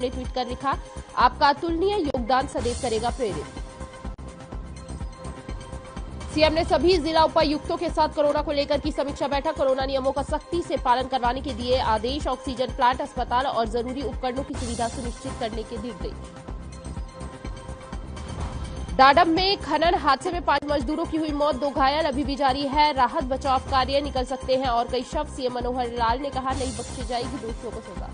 ने ट्वीट कर लिखा, आपका अतुलनीय योगदान सदैव करेगा प्रेरित। सीएम ने सभी जिला उपायुक्तों के साथ कोरोना को लेकर की समीक्षा बैठक। कोरोना नियमों का सख्ती से पालन करवाने के दिए आदेश। ऑक्सीजन प्लांट, अस्पताल और जरूरी उपकरणों की सुविधा सुनिश्चित करने के निर्देश। डाडम में खनन हादसे में 5 मजदूरों की हुई मौत, 2 घायल। अभी भी जारी है राहत बचाव कार्य, निकल सकते हैं और कई शव। सीएम मनोहर लाल ने कहा, नहीं बख्शी जाएगी दोषियों को सजा।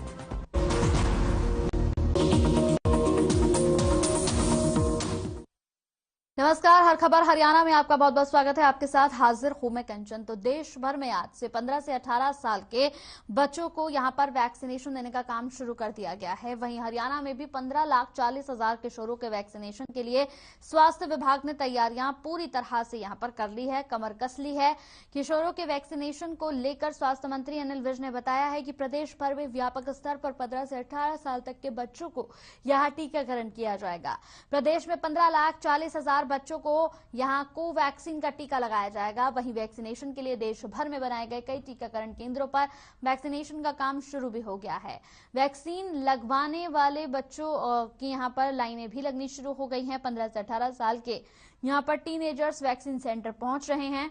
नमस्कार, हर खबर हरियाणा में आपका बहुत बहुत स्वागत है। आपके साथ हाजिर हूं मैं कंचन। तो देश भर में आज से 15 से 18 साल के बच्चों को यहां पर वैक्सीनेशन देने का काम शुरू कर दिया गया है। वहीं हरियाणा में भी 15,40,000 किशोरों के वैक्सीनेशन के लिए स्वास्थ्य विभाग ने तैयारियां पूरी तरह से यहां पर कर ली है, कमर कस ली है। किशोरों के वैक्सीनेशन को लेकर स्वास्थ्य मंत्री अनिल विज ने बताया है कि प्रदेश भर में व्यापक स्तर पर 15 से 18 साल तक के बच्चों को यहां टीकाकरण किया जाएगा। प्रदेश में 15,40,000 बच्चों को यहां कोवैक्सीन का टीका लगाया जाएगा। वहीं वैक्सीनेशन के लिए देश भर में बनाए गए कई टीकाकरण केंद्रों पर वैक्सीनेशन का काम शुरू भी हो गया है। वैक्सीन लगवाने वाले बच्चों की यहां पर लाइनें भी लगनी शुरू हो गई हैं। 15 से 18 साल के यहां पर टीनेजर्स वैक्सीन सेंटर पहुंच रहे हैं।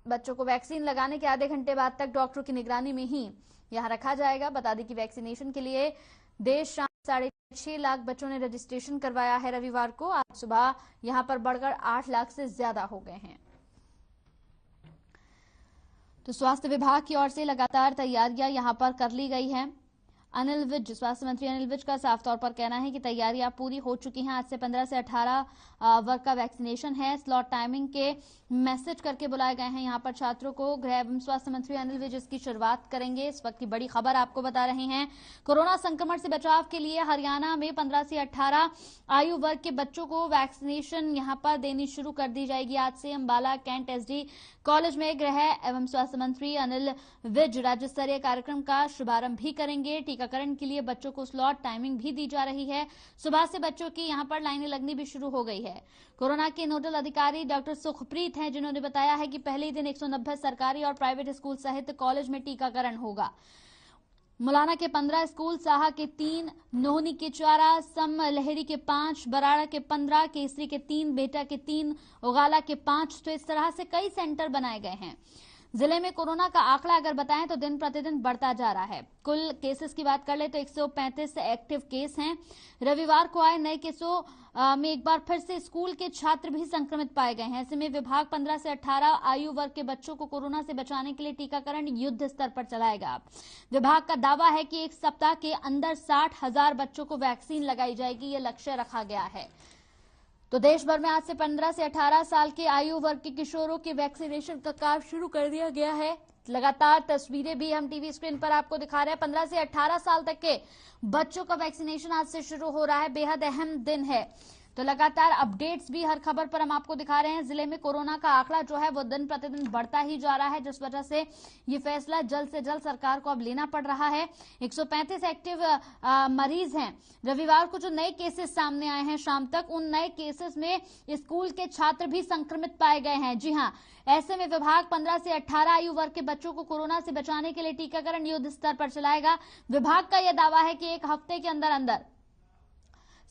बच्चों को वैक्सीन लगाने के आधे घंटे बाद तक डॉक्टर की निगरानी में ही यहां रखा जाएगा। बता दें कि वैक्सीनेशन के लिए देर शाम 6.5 लाख बच्चों ने रजिस्ट्रेशन करवाया है। रविवार को आज सुबह यहां पर बढ़कर 8 लाख से ज्यादा हो गए हैं। तो स्वास्थ्य विभाग की ओर से लगातार तैयारियां यहां पर कर ली गई हैं। अनिल विज, स्वास्थ्य मंत्री अनिल विज का साफ तौर पर कहना है कि तैयारियां पूरी हो चुकी हैं। आज से 15 से 18 वर्ग का वैक्सीनेशन है। स्लॉट टाइमिंग के मैसेज करके बुलाए गए हैं यहां पर छात्रों को। गृह एवं स्वास्थ्य मंत्री अनिल विज इसकी शुरुआत करेंगे। इस वक्त की बड़ी खबर आपको बता रहे हैं। कोरोना संक्रमण से बचाव के लिए हरियाणा में 15 से 18 आयु वर्ग के बच्चों को वैक्सीनेशन यहां पर देनी शुरू कर दी जाएगी। आज से अंबाला कैंट एसडी कॉलेज में गृह एवं स्वास्थ्य मंत्री अनिल विज राज्य स्तरीय कार्यक्रम का शुभारंभ भी करेंगे। टीकाकरण के लिए बच्चों को स्लॉट टाइमिंग भी दी जा रही है। सुबह से बच्चों की यहां पर लाइनें लगनी भी शुरू हो गई है। कोरोना के नोडल अधिकारी डॉक्टर सुखप्रीत हैं, जिन्होंने बताया है कि पहले ही दिन 190 सरकारी और प्राइवेट स्कूल सहित कॉलेज में टीकाकरण होगा। मुलाना के 15 स्कूल, साहा के 3, नोहनी के 4, सम लहरी के 5, बराड़ा के 15, केसरी के 3, बेटा के 3, उगाला के 5। तो इस तरह से कई सेंटर बनाए गए हैं। जिले में कोरोना का आंकड़ा अगर बताएं तो दिन प्रतिदिन बढ़ता जा रहा है। कुल केसेस की बात कर ले तो 135 एक्टिव केस हैं। रविवार को आए नए केसों में एक बार फिर से स्कूल के छात्र भी संक्रमित पाए गए हैं। ऐसे में विभाग 15 से 18 आयु वर्ग के बच्चों को कोरोना से बचाने के लिए टीकाकरण युद्ध स्तर पर चलाएगा। विभाग का दावा है कि एक सप्ताह के अंदर 60,000 बच्चों को वैक्सीन लगाई जाएगी, ये लक्ष्य रखा गया है। तो देश भर में आज से 15 से 18 साल के आयु वर्ग के किशोरों के वैक्सीनेशन का काम शुरू कर दिया गया है। लगातार तस्वीरें भी हम टीवी स्क्रीन पर आपको दिखा रहे हैं। 15 से 18 साल तक के बच्चों का वैक्सीनेशन आज से शुरू हो रहा है। बेहद अहम दिन है। तो लगातार अपडेट्स भी हर खबर पर हम आपको दिखा रहे हैं। जिले में कोरोना का आंकड़ा जो है वो दिन प्रतिदिन बढ़ता ही जा रहा है, जिस वजह से ये फैसला जल्द से जल्द सरकार को अब लेना पड़ रहा है। 135 एक्टिव मरीज हैं। रविवार को जो नए केसेस सामने आए हैं शाम तक, उन नए केसेस में स्कूल के छात्र भी संक्रमित पाए गए हैं। जी हां, ऐसे में विभाग 15 से 18 आयु वर्ग के बच्चों को कोरोना से बचाने के लिए टीकाकरण युद्ध स्तर पर चलाएगा। विभाग का यह दावा है कि एक हफ्ते के अंदर अंदर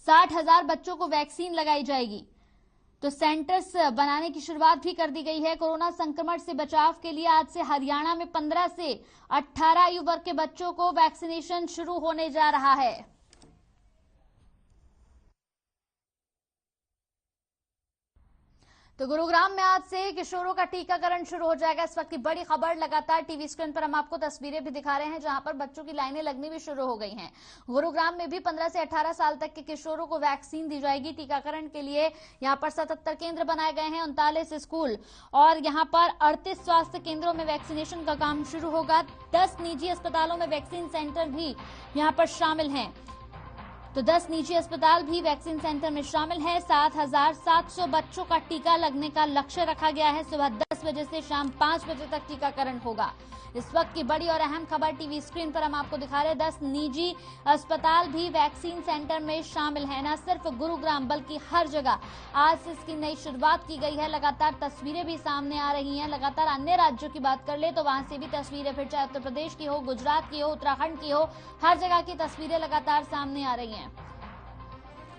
60,000 बच्चों को वैक्सीन लगाई जाएगी। तो सेंटर्स बनाने की शुरुआत भी कर दी गई है। कोरोना संक्रमण से बचाव के लिए आज से हरियाणा में 15 से 18 आयु वर्ग के बच्चों को वैक्सीनेशन शुरू होने जा रहा है। तो गुरुग्राम में आज से किशोरों का टीकाकरण शुरू हो जाएगा। इस वक्त की बड़ी खबर, लगातार टीवी स्क्रीन पर हम आपको तस्वीरें भी दिखा रहे हैं जहां पर बच्चों की लाइनें लगनी भी शुरू हो गई हैं। गुरुग्राम में भी 15 से 18 साल तक के किशोरों को वैक्सीन दी जाएगी। टीकाकरण के लिए यहां पर 77 केंद्र बनाए गए हैं, 39 स्कूल और यहां पर 38 स्वास्थ्य केंद्रों में वैक्सीनेशन का काम शुरू होगा। 10 निजी अस्पतालों में वैक्सीन सेंटर भी यहां पर शामिल हैं। तो 10 निजी अस्पताल भी वैक्सीन सेंटर में शामिल हैं। 7,700 बच्चों का टीका लगने का लक्ष्य रखा गया है। सुबह 10 बजे से शाम 5 बजे तक टीकाकरण होगा। इस वक्त की बड़ी और अहम खबर टीवी स्क्रीन पर हम आपको दिखा रहे हैं। 10 निजी अस्पताल भी वैक्सीन सेंटर में शामिल हैं। न सिर्फ गुरुग्राम बल्कि हर जगह आज से इसकी नई शुरुआत की गई है। लगातार तस्वीरें भी सामने आ रही हैं। लगातार अन्य राज्यों की बात कर ले तो वहां से भी तस्वीरें, फिर चाहे उत्तर प्रदेश की हो, गुजरात की हो, उत्तराखंड की हो, हर जगह की तस्वीरें लगातार सामने आ रही हैं।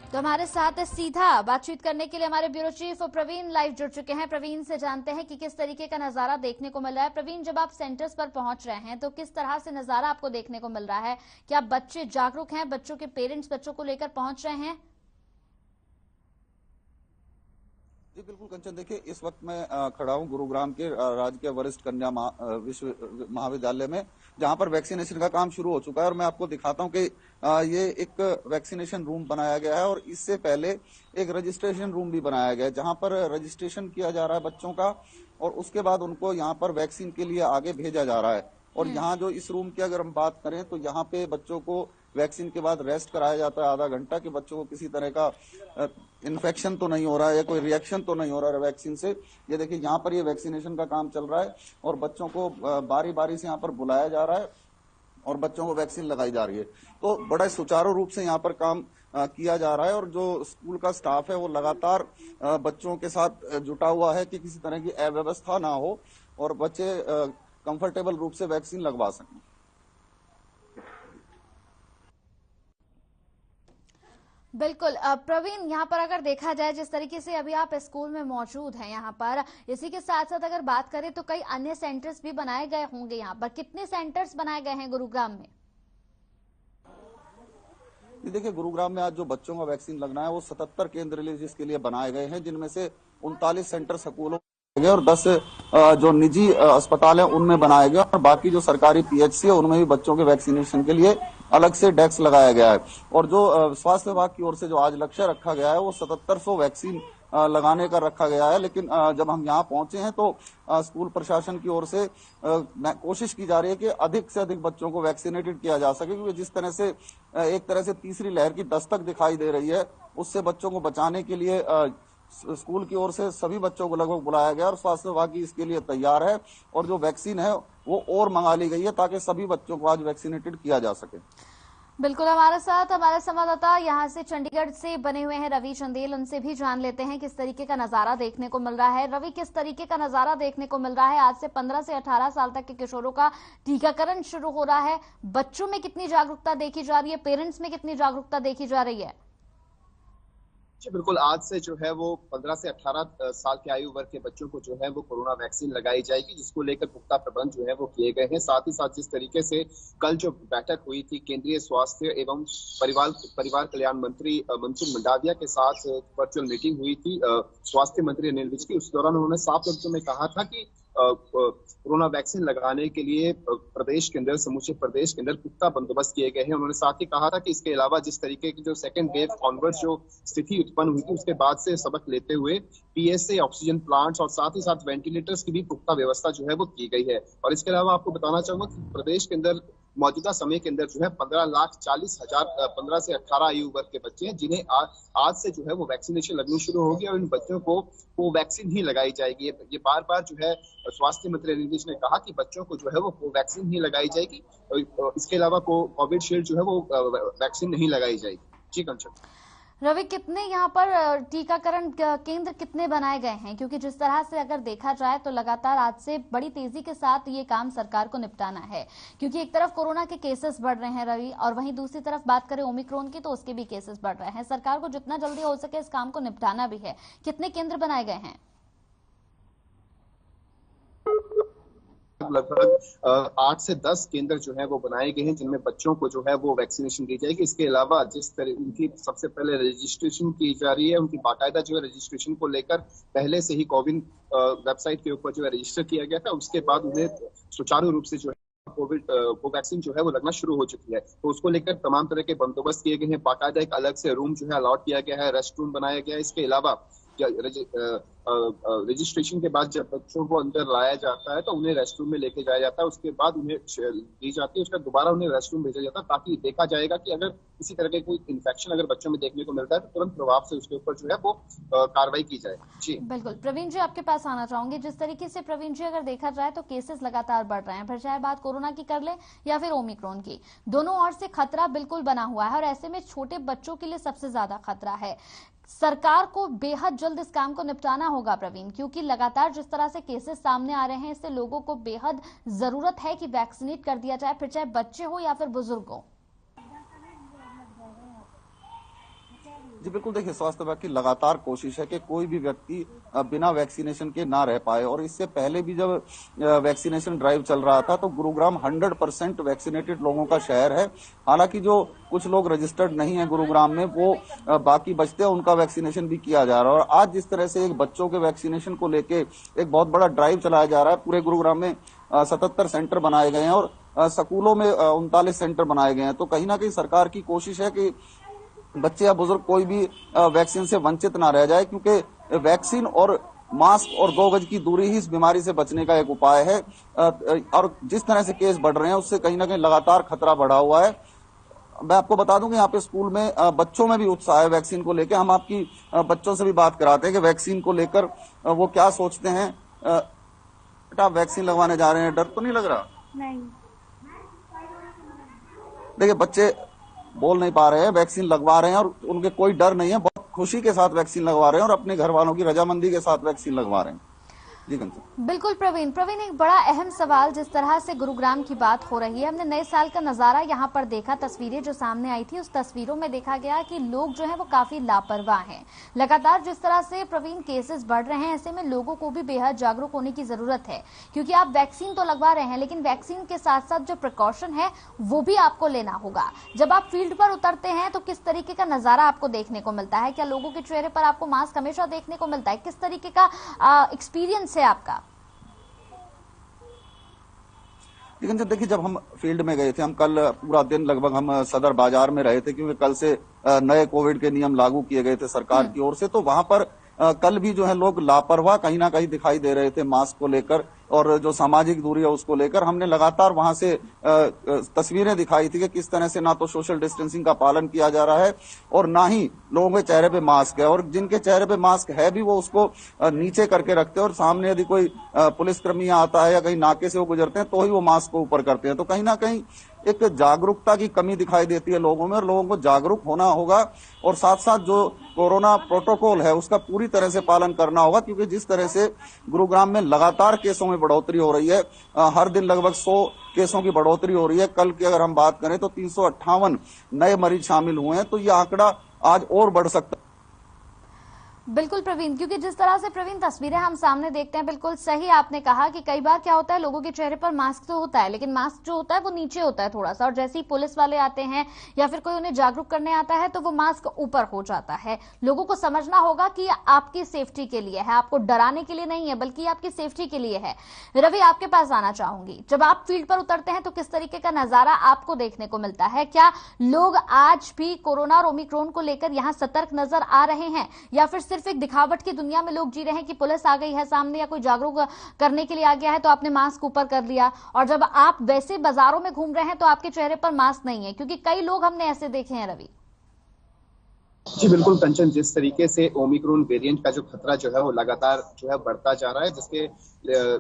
तो हमारे साथ सीधा बातचीत करने के लिए हमारे ब्यूरो चीफ प्रवीण लाइव जुड़ चुके हैं। प्रवीण से जानते हैं कि किस तरीके का नजारा देखने को मिल रहा है। प्रवीण, जब आप सेंटर्स पर पहुंच रहे हैं तो किस तरह से नजारा आपको देखने को मिल रहा है? क्या बच्चे जागरूक हैं? बच्चों के पेरेंट्स बच्चों को लेकर पहुंच रहे हैं? जी बिल्कुल कंचन, देखिए इस वक्त मैं खड़ा हूं गुरुग्राम के राजकीय वरिष्ठ कन्या विश्व महाविद्यालय में, जहां पर वैक्सीनेशन का काम शुरू हो चुका है। और मैं आपको दिखाता हूं कि ये एक वैक्सीनेशन रूम बनाया गया है और इससे पहले एक रजिस्ट्रेशन रूम भी बनाया गया है, जहां पर रजिस्ट्रेशन किया जा रहा है बच्चों का और उसके बाद उनको यहाँ पर वैक्सीन के लिए आगे भेजा जा रहा है। और यहाँ जो इस रूम की अगर हम बात करें तो यहाँ पे बच्चों को वैक्सीन के बाद रेस्ट कराया जाता है आधा घंटा, कि बच्चों को किसी तरह का इन्फेक्शन तो नहीं हो रहा है या कोई रिएक्शन तो नहीं हो रहा है वैक्सीन से। ये देखिए यहाँ पर ये वैक्सीनेशन का काम चल रहा है और बच्चों को बारी बारी से यहाँ पर बुलाया जा रहा है और बच्चों को वैक्सीन लगाई जा रही है। तो बड़ा सुचारू रूप से यहाँ पर काम किया जा रहा है और जो स्कूल का स्टाफ है वो लगातार बच्चों के साथ जुटा हुआ है कि किसी तरह की अव्यवस्था ना हो और बच्चे कंफर्टेबल रूप से वैक्सीन लगवा सकें। बिल्कुल प्रवीण, यहाँ पर अगर देखा जाए जिस तरीके से अभी आप स्कूल में मौजूद हैं यहाँ पर, इसी के साथ साथ अगर बात करें तो कई अन्य सेंटर्स भी बनाए गए होंगे। यहाँ पर कितने सेंटर्स बनाए गए हैं गुरुग्राम में? देखिए गुरुग्राम में आज जो बच्चों का वैक्सीन लगना है वो 77 केंद्र जिसके लिए बनाए गए हैं, जिनमें से 39 सेंटर स्कूलों और 10 जो निजी अस्पताल है उनमें बनाया गया और बाकी जो सरकारी पीएचसी है उनमें भी बच्चों के वैक्सीनेशन के लिए अलग से डेस्क लगाया गया है। और जो स्वास्थ्य विभाग की ओर से जो आज लक्ष्य रखा गया है वो 7700 वैक्सीन लगाने का रखा गया है। लेकिन जब हम यहाँ पहुंचे हैं तो स्कूल प्रशासन की ओर से कोशिश की जा रही है कि अधिक से अधिक बच्चों को वैक्सीनेटेड किया जा सके, क्योंकि जिस तरह से एक तरह से तीसरी लहर की दस्तक दिखाई दे रही है उससे बच्चों को बचाने के लिए स्कूल की ओर से सभी बच्चों को लगभग बुलाया गया और स्वास्थ्य विभाग की इसके लिए तैयार है और जो वैक्सीन है वो और मंगा ली गई है ताकि सभी बच्चों को आज वैक्सीनेटेड किया जा सके। बिल्कुल, हमारे साथ हमारे संवाददाता यहाँ से चंडीगढ़ से बने हुए हैं रवि चंदेल, उनसे भी जान लेते हैं किस तरीके का नजारा देखने को मिल रहा है। रवि, किस तरीके का नजारा देखने को मिल रहा है? आज से 15 से 18 साल तक के किशोरों का टीकाकरण शुरू हो रहा है। बच्चों में कितनी जागरूकता देखी जा रही है? पेरेंट्स में कितनी जागरूकता देखी जा रही है? बिल्कुल, आज से जो है वो 15 से 18 साल के आयु वर्ग के बच्चों को जो है वो कोरोना वैक्सीन लगाई जाएगी, जिसको लेकर पुख्ता प्रबंध जो है वो किए गए हैं। साथ ही साथ जिस तरीके से कल जो बैठक हुई थी केंद्रीय स्वास्थ्य एवं परिवार कल्याण मंत्री मनसुख मंडाविया के साथ वर्चुअल मीटिंग हुई थी स्वास्थ्य मंत्री अनिल विज की, उस दौरान उन्होंने साफ शब्दों में कहा था कि कोरोना वैक्सीन लगाने के लिए प्रदेश के अंदर, समूचे प्रदेश के अंदर पुख्ता बंदोबस्त किए गए हैं। उन्होंने साथ ही कहा था कि इसके अलावा जिस तरीके की जो सेकंड वेव ऑनवर्ड जो स्थिति उत्पन्न हुई थी उसके बाद से सबक लेते हुए पीएसए, ऑक्सीजन प्लांट्स और साथ ही साथ वेंटिलेटर्स की भी पुख्ता व्यवस्था जो है वो की गई है। और इसके अलावा आपको बताना चाहूंगा कि प्रदेश के अंदर मौजूदा समय के अंदर जो है 15,40,000 15 से 18 आयु वर्ग के बच्चे हैं, जिन्हें आज से जो है वो वैक्सीनेशन लगनी शुरू होगी और इन बच्चों को वैक्सीन ही लगाई जाएगी। ये बार बार जो है स्वास्थ्य मंत्री अनिल विज ने कहा कि बच्चों को जो है वो वैक्सीन ही लगाई जाएगी, इसके अलावा कोविशील्ड जो है वो वैक्सीन नहीं लगाई जाएगी। जी कंचन। रवि, कितने यहाँ पर टीकाकरण केंद्र कितने बनाए गए हैं? क्योंकि जिस तरह से अगर देखा जाए तो लगातार आज से बड़ी तेजी के साथ ये काम सरकार को निपटाना है, क्योंकि एक तरफ कोरोना के केसेस बढ़ रहे हैं रवि, और वहीं दूसरी तरफ बात करें ओमिक्रॉन की तो उसके भी केसेस बढ़ रहे हैं। सरकार को जितना जल्दी हो सके इस काम को निपटाना भी है। कितने केंद्र बनाए गए हैं? लगभग 8 से 10 केंद्र जो है वो बनाए गए हैं, जिनमें बच्चों को जो है वो वैक्सीनेशन दी जाएगी। इसके अलावा जिस तरह उनकी सबसे पहले रजिस्ट्रेशन की जा रही है, उनकी बाकायदा जो है रजिस्ट्रेशन को लेकर पहले से ही कोविन वेबसाइट के ऊपर जो है रजिस्टर किया गया था। उसके बाद उन्हें सुचारू रूप से जो है कोवैक्सीन जो है वो लगना शुरू हो चुकी है, तो उसको लेकर तमाम तरह के बंदोबस्त किए गए हैं। बाकायदा एक अलग से रूम जो है अलॉट किया गया है, रेस्ट रूम बनाया गया है। इसके अलावा रजिस्ट्रेशन के बाद जब बच्चों को अंदर लाया जाता है तो उन्हें रेस्टरूम में लेके जाया जाता है, उसके बाद उन्हें दी जाती है, उसका दोबारा उन्हें रेस्टरूम भेजा जाता है, ताकि देखा जाएगा कि अगर किसी तरह के कोई इन्फेक्शन अगर बच्चों में देखने को मिलता है तो तुरंत प्रभाव से उसके ऊपर जो है वो कार्रवाई की जाए। जी बिल्कुल प्रवीण जी, आपके पास आना चाहूंगी। जिस तरीके से प्रवीण जी अगर देखा जाए तो केसेस लगातार बढ़ रहे हैं, फिर चाहे बात कोरोना की कर ले या फिर ओमिक्रॉन की, दोनों ओर से खतरा बिल्कुल बना हुआ है और ऐसे में छोटे बच्चों के लिए सबसे ज्यादा खतरा है। सरकार को बेहद जल्द इस काम को निपटाना होगा प्रवीण, क्योंकि लगातार जिस तरह से केसेस सामने आ रहे हैं इससे लोगों को बेहद जरूरत है कि वैक्सीनेट कर दिया जाए, फिर चाहे बच्चे हो या फिर बुजुर्ग हो। जी बिल्कुल, देखिए स्वास्थ्य विभाग की लगातार कोशिश है कि कोई भी व्यक्ति बिना वैक्सीनेशन के ना रह पाए, और इससे पहले भी जब वैक्सीनेशन ड्राइव चल रहा था तो गुरुग्राम 100% वैक्सीनेटेड लोगों का शहर है। हालांकि जो कुछ लोग रजिस्टर्ड नहीं है गुरुग्राम में, वो बाकी बचते हैं, उनका वैक्सीनेशन भी किया जा रहा है। और आज जिस तरह से एक बच्चों के वैक्सीनेशन को लेके एक बहुत बड़ा ड्राइव चलाया जा रहा है, पूरे गुरुग्राम में 77 सेंटर बनाए गए हैं और स्कूलों में 39 सेंटर बनाए गए हैं, तो कहीं ना कहीं सरकार की कोशिश है कि बच्चे या बुजुर्ग कोई भी वैक्सीन से वंचित ना रह जाए, क्योंकि वैक्सीन और मास्क और 2 गज की दूरी ही इस बीमारी से बचने का एक उपाय है। और जिस तरह से केस बढ़ रहे हैं उससे कहीं ना कहीं लगातार खतरा बढ़ा हुआ है। मैं आपको बता दूं कि यहाँ पे स्कूल में बच्चों में भी उत्साह है वैक्सीन को लेकर। हम आपकी बच्चों से भी बात कराते हैं कि वैक्सीन को लेकर वो क्या सोचते हैं। बेटा, आप वैक्सीन लगवाने जा रहे हैं, डर तो नहीं लग रहा? नहीं। देखिए, बच्चे बोल नहीं पा रहे हैं, वैक्सीन लगवा रहे हैं और उनके कोई डर नहीं है, बहुत खुशी के साथ वैक्सीन लगवा रहे हैं और अपने घर वालों की रजामंदी के साथ वैक्सीन लगवा रहे हैं। जी कंचन। बिल्कुल प्रवीण, एक बड़ा अहम सवाल, जिस तरह से गुरुग्राम की बात हो रही है, हमने नए साल का नजारा यहाँ पर देखा, तस्वीरें जो सामने आई थी उस तस्वीरों में देखा गया कि लोग जो है वो काफी लापरवाह हैं। लगातार जिस तरह से प्रवीण केसेस बढ़ रहे हैं, ऐसे में लोगों को भी बेहद जागरूक होने की जरूरत है, क्योंकि आप वैक्सीन तो लगवा रहे हैं लेकिन वैक्सीन के साथ साथ जो प्रिकॉशन है वो भी आपको लेना होगा। जब आप फील्ड पर उतरते हैं तो किस तरीके का नजारा आपको देखने को मिलता है? क्या लोगों के चेहरे पर आपको मास्क हमेशा देखने को मिलता है? किस तरीके का एक्सपीरियंस है आपका? लेकिन जब देखिए, जब हम फील्ड में गए थे, हम कल पूरा दिन लगभग हम सदर बाजार में रहे थे, क्योंकि कल से नए कोविड के नियम लागू किए गए थे सरकार की ओर से। तो वहां पर कल भी जो है लोग लापरवाह कहीं ना कहीं दिखाई दे रहे थे मास्क को लेकर और जो सामाजिक दूरी है उसको लेकर। हमने लगातार वहां से तस्वीरें दिखाई थी कि किस तरह से ना तो सोशल डिस्टेंसिंग का पालन किया जा रहा है और ना ही लोगों के चेहरे पे मास्क है, और जिनके चेहरे पे मास्क है भी वो उसको नीचे करके रखते हैं, और सामने यदि कोई पुलिसकर्मी आता है या कहीं नाके से वो गुजरते हैं तो ही वो मास्क को ऊपर करते हैं। तो कहीं ना कहीं एक जागरूकता की कमी दिखाई देती है लोगों में, और लोगों को जागरूक होना होगा और साथ साथ जो कोरोना प्रोटोकॉल है उसका पूरी तरह से पालन करना होगा, क्योंकि जिस तरह से गुरुग्राम में लगातार केसों में बढ़ोतरी हो रही है, हर दिन लगभग 100 केसों की बढ़ोतरी हो रही है। कल की अगर हम बात करें तो 358 नए मरीज शामिल हुए हैं, तो यह आंकड़ा आज और बढ़ सकता है। बिल्कुल प्रवीण, क्योंकि जिस तरह से प्रवीण तस्वीरें हम सामने देखते हैं, बिल्कुल सही आपने कहा कि कई बार क्या होता है, लोगों के चेहरे पर मास्क तो होता है लेकिन मास्क जो होता है वो नीचे होता है थोड़ा सा, और जैसे ही पुलिस वाले आते हैं या फिर कोई उन्हें जागरूक करने आता है तो वो मास्क ऊपर हो जाता है। लोगों को समझना होगा कि आपकी सेफ्टी के लिए है, आपको डराने के लिए नहीं है, बल्कि आपकी सेफ्टी के लिए है। रवि, आपके पास आना चाहूंगी। जब आप फील्ड पर उतरते हैं तो किस तरीके का नजारा आपको देखने को मिलता है? क्या लोग आज भी कोरोना और ओमिक्रॉन को लेकर यहाँ सतर्क नजर आ रहे हैं, या फिर सिर्फ एक दिखावट की दुनिया में लोग जी रहे हैं कि पुलिस आ गई है सामने या कोई जागरूक करने के लिए आ गया है तो आपने मास्क ऊपर कर लिया, और जब आप वैसे बाजारों में घूम रहे हैं तो आपके चेहरे पर मास्क नहीं है? क्योंकि कई लोग हमने ऐसे देखे हैं। रवि जी बिल्कुल कंचन, जिस तरीके से ओमिक्रॉन वेरिएंट का जो खतरा जो है वो लगातार जो है बढ़ता जा रहा है, जिसके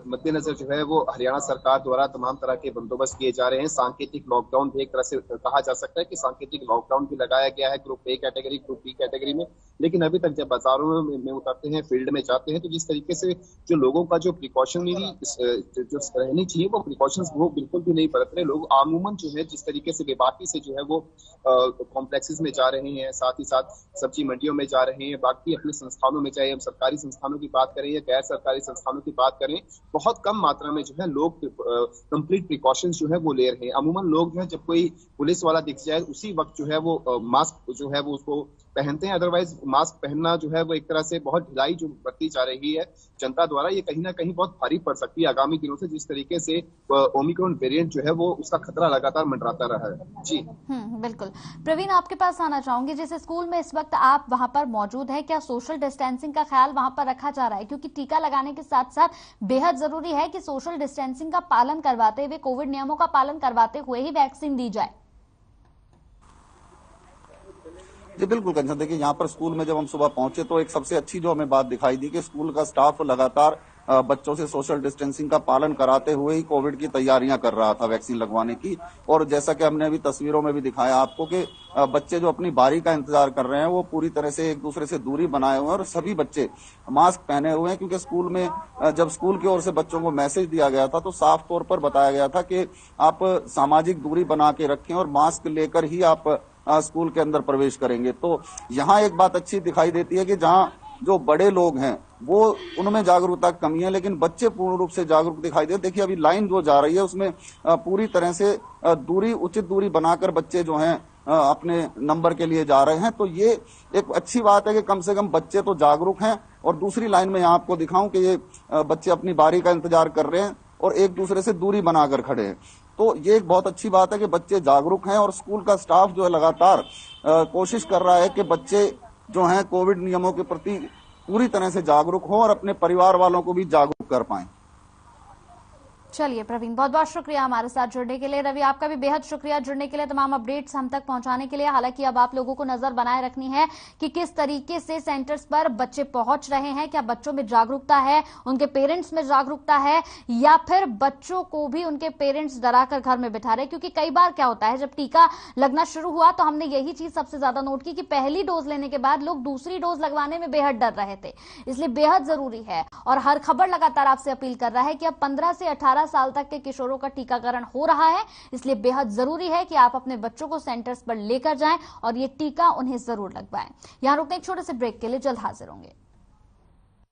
मद्देनजर जो है वो हरियाणा सरकार द्वारा तमाम तरह के बंदोबस्त किए जा रहे हैं। सांकेतिक लॉकडाउन भी एक तरह से कहा जा सकता है कि सांकेतिक लॉकडाउन भी लगाया गया है group A category, group B category में। लेकिन अभी तक जब बाजारों में उतरते हैं, फील्ड में जाते हैं, तो जिस तरीके से जो लोगों का जो प्रिकॉशनरी जो रहनी चाहिए वो प्रिकॉशंस वो बिल्कुल भी नहीं बरत रहे लोग। आमूमन जो है जिस तरीके से बेबाकी से जो है वो कॉम्प्लेक्सेस में जा रहे हैं, साथ ही साथ सब्जी मंडियों में जा रहे हैं, बाकी अपने संस्थानों में, चाहे हम सरकारी संस्थानों की बात करें या गैर सरकारी संस्थानों की बात करें, बहुत कम मात्रा में जो है लोग कंप्लीट प्रिकॉशंस जो है वो ले रहे हैं। अमूमन लोग जो है जब कोई पुलिस वाला दिख जाए उसी वक्त जो है वो मास्क जो है वो उसको पहनते हैं। अदरवाइज मास्क पहनना जो है वो एक तरह से बहुत ढिलाई जो बरती जा रही है जनता द्वारा, ये कहीं ना कहीं बहुत भारी पड़ सकती है आगामी दिनों से, जिस तरीके से ओमिक्रॉन वेरिएंट जो है वो उसका खतरा लगातार मंडराता रहा है। जी बिल्कुल। प्रवीण, आपके पास आना चाहूंगी, जैसे स्कूल में इस वक्त आप वहां पर मौजूद है, क्या सोशल डिस्टेंसिंग का ख्याल वहां पर रखा जा रहा है? क्योंकि टीका लगाने के साथ साथ बेहद जरूरी है कि सोशल डिस्टेंसिंग का पालन करवाते हुए, कोविड नियमों का पालन करवाते हुए ही वैक्सीन दी जाए। जी बिल्कुल कंचन, देखिए यहाँ पर स्कूल में जब हम सुबह पहुंचे तो एक सबसे अच्छी जो हमें बात दिखाई दी कि स्कूल का स्टाफ लगातार बच्चों से सोशल डिस्टेंसिंग का पालन कराते हुए ही कोविड की तैयारियां कर रहा था वैक्सीन लगवाने की। और जैसा कि हमने अभी तस्वीरों में भी दिखाया आपको कि बच्चे जो अपनी बारी का इंतजार कर रहे हैं वो पूरी तरह से एक दूसरे से दूरी बनाए हुए हैं और सभी बच्चे मास्क पहने हुए हैं, क्योंकि स्कूल में जब स्कूल की ओर से बच्चों को मैसेज दिया गया था तो साफ तौर पर बताया गया था कि आप सामाजिक दूरी बना के रखें और मास्क लेकर ही आप स्कूल के अंदर प्रवेश करेंगे। तो यहाँ एक बात अच्छी दिखाई देती है कि जहाँ जो बड़े लोग हैं वो उनमें जागरूकता की कमी है, लेकिन बच्चे पूर्ण रूप से जागरूक दिखाई दे। देखिए अभी लाइन जो जा रही है उसमें पूरी तरह से दूरी, उचित दूरी बनाकर बच्चे जो हैं अपने नंबर के लिए जा रहे हैं। तो ये एक अच्छी बात है कि कम से कम बच्चे तो जागरूक हैं। और दूसरी लाइन में यहाँ आपको दिखाऊं कि ये बच्चे अपनी बारी का इंतजार कर रहे हैं और एक दूसरे से दूरी बनाकर खड़े हैं। तो ये एक बहुत अच्छी बात है कि बच्चे जागरूक हैं और स्कूल का स्टाफ जो है लगातार कोशिश कर रहा है कि बच्चे जो हैं कोविड नियमों के प्रति पूरी तरह से जागरूक हो और अपने परिवार वालों को भी जागरूक कर पाएं। चलिए प्रवीण, बहुत बहुत शुक्रिया हमारे साथ जुड़ने के लिए। रवि, आपका भी बेहद शुक्रिया जुड़ने के लिए, तमाम अपडेट्स हम तक पहुंचाने के लिए। हालांकि अब आप लोगों को नजर बनाए रखनी है कि किस तरीके से सेंटर्स पर बच्चे पहुंच रहे हैं, क्या बच्चों में जागरूकता है, उनके पेरेंट्स में जागरूकता है, या फिर बच्चों को भी उनके पेरेंट्स डराकर घर में बिठा रहे। क्योंकि कई बार क्या होता है, जब टीका लगना शुरू हुआ तो हमने यही चीज सबसे ज्यादा नोट की कि पहली डोज लेने के बाद लोग दूसरी डोज लगवाने में बेहद डर रहे थे। इसलिए बेहद जरूरी है, और हर खबर लगातार आपसे अपील कर रहा है कि अब 15 से 18 साल तक के किशोरों का टीकाकरण हो रहा है। इसलिए बेहद जरूरी है कि आप अपने बच्चों को सेंटर्स पर लेकर जाएं और ये टीका उन्हें जरूर लगवाएं। यहां रुकते एक छोटे से ब्रेक के लिए, जल्द हाजिर होंगे।